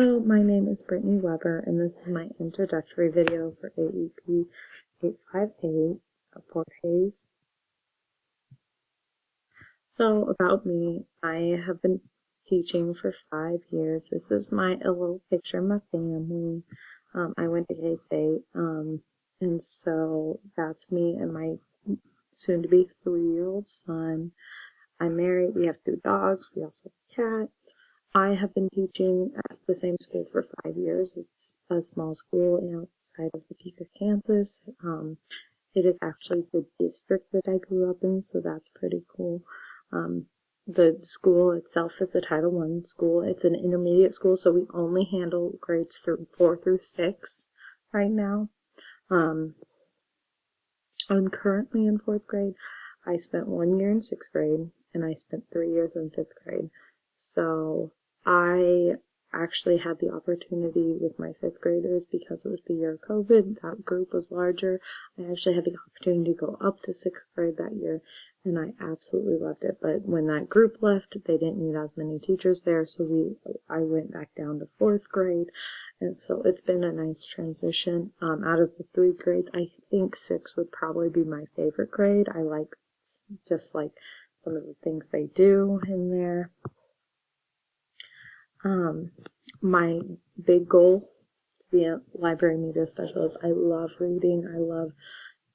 Hello, my name is Brittany Weber, and this is my introductory video for AEP 858 for Hayes. So about me, I have been teaching for 5 years. This is a little picture of my family. I went to K-State, and so that's me and my soon-to-be 3-year-old son. I'm married, we have 2 dogs, we also have a cat. I have been teaching at the same school for 5 years. It's a small school outside of Topeka, Kansas. It is actually the district that I grew up in, so that's pretty cool. The school itself is a Title I school. It's an intermediate school, so we only handle grades 4 through 6 right now. I'm currently in 4th grade. I spent 1 year in 6th grade, and I spent 3 years in 5th grade. So I actually had the opportunity with my 5th graders, because it was the year of COVID, that group was larger. I actually had the opportunity to go up to 6th grade that year, and I absolutely loved it. But when that group left, they didn't need as many teachers there, so I went back down to 4th grade. And so it's been a nice transition. Out of the 3 grades, I think 6 would probably be my favorite grade. I like just like some of the things they do in there. My big goal to be a library media specialist. I love reading. I love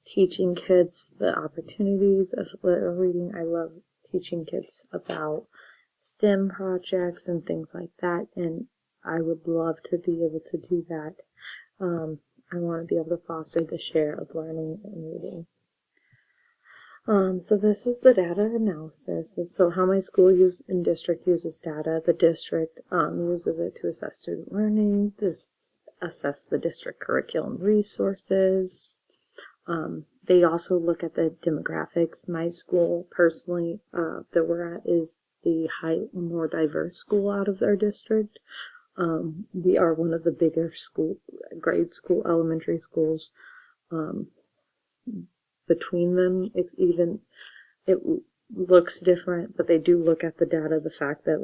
teaching kids the opportunities of reading. I love teaching kids about STEM projects and things like that, and I would love to be able to do that. I want to be able to foster the share of learning and reading. So this is the data analysis. So how my school and district uses data. The district uses it to assess student learning, assess the district curriculum resources. They also look at the demographics. My school, personally, that we're at is the more diverse school out of our district. We are one of the bigger elementary schools. Between them, it looks different, but they do look at the data, the fact that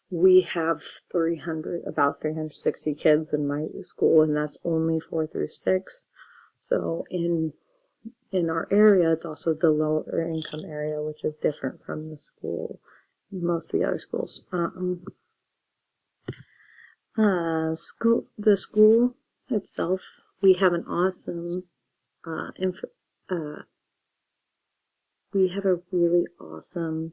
we have about 360 kids in my school, and that's only 4 through 6. So in our area, it's also the lower income area, which is different from most of the other schools. The school itself, we have an awesome we have a really awesome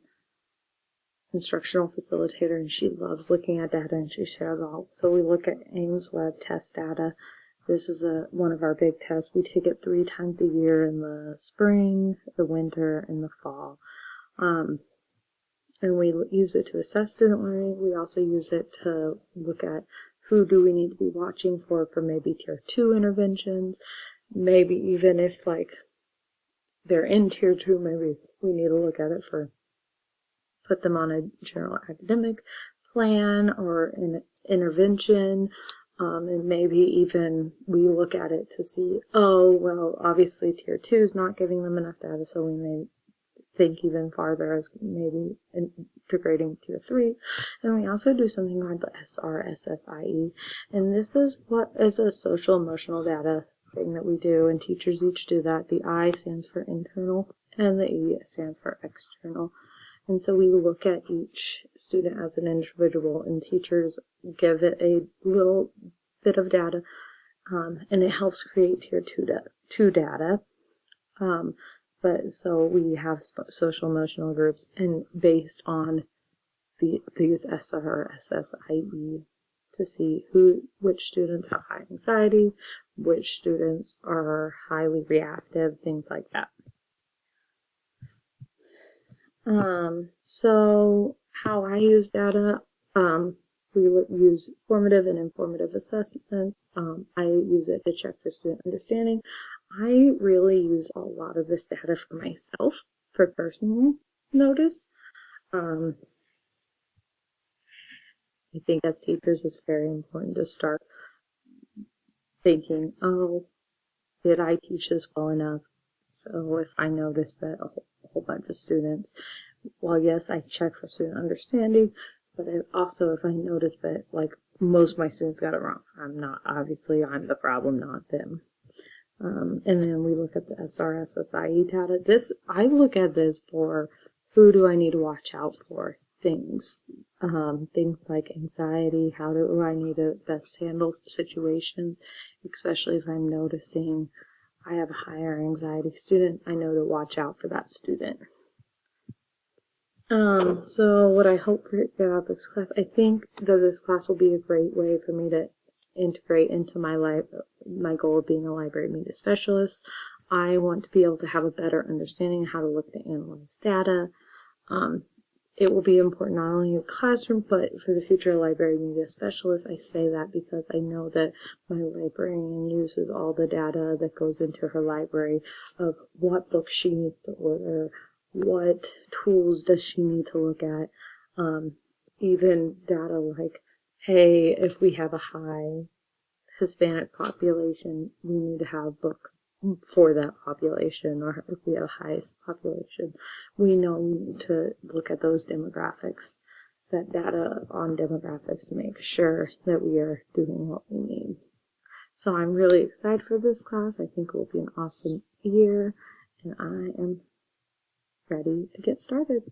instructional facilitator, and she loves looking at data, and she shares all. So we look at Ames Web test data. This is one of our big tests. We take it 3 times a year in the spring, the winter, and the fall. And we use it to assess student learning. We also use it to look at who do we need to be watching for maybe tier 2 interventions. Maybe even if they're in tier 2, maybe we need to look at it put them on a general academic plan or an intervention. And maybe even we look at it to see, obviously tier 2 is not giving them enough data, so we may think even farther as maybe integrating tier 3. And we also do something called the SRSSIE, and this is what is a social emotional data thing that we do, and teachers each do that. The I stands for internal, and the E stands for external. And so we look at each student as an individual, and teachers give it a little bit of data, and it helps create tier 2 data. But so we have social emotional groups, and based on these SRSSIE, to see which students have high anxiety, which students are highly reactive, things like that. So how I use data, we use formative and informative assessments. I use it to check for student understanding. I really use a lot of this data for myself, for personal notice. I think as teachers it's very important to start thinking, did I teach this well enough? So if I notice that a whole bunch of students, well, yes, I check for student understanding, But also, if I notice that, like, most of my students got it wrong, I'm the problem, not them. And then we look at the SRS-SIE data. I look at this for who do I need to watch out for things. Things like anxiety, how do I need to best handle situations, especially if I'm noticing I have a higher anxiety student, I know to watch out for that student. So what I hope to get out of this class, I think that this class will be a great way for me to integrate into my goal of being a library media specialist. I want to be able to have a better understanding of how to look to analyze data. It will be important not only in the classroom, but for the future library media specialist. I say that because I know that my librarian uses all the data that goes into her library of what books she needs to order, what tools does she need to look at, even data like, hey, if we have a high Hispanic population, we need to have books for that population, or if we have a highest population, we know we need to look at those demographics, that data on demographics to make sure that we are doing what we need. So I'm really excited for this class. I think it will be an awesome year, and I am ready to get started.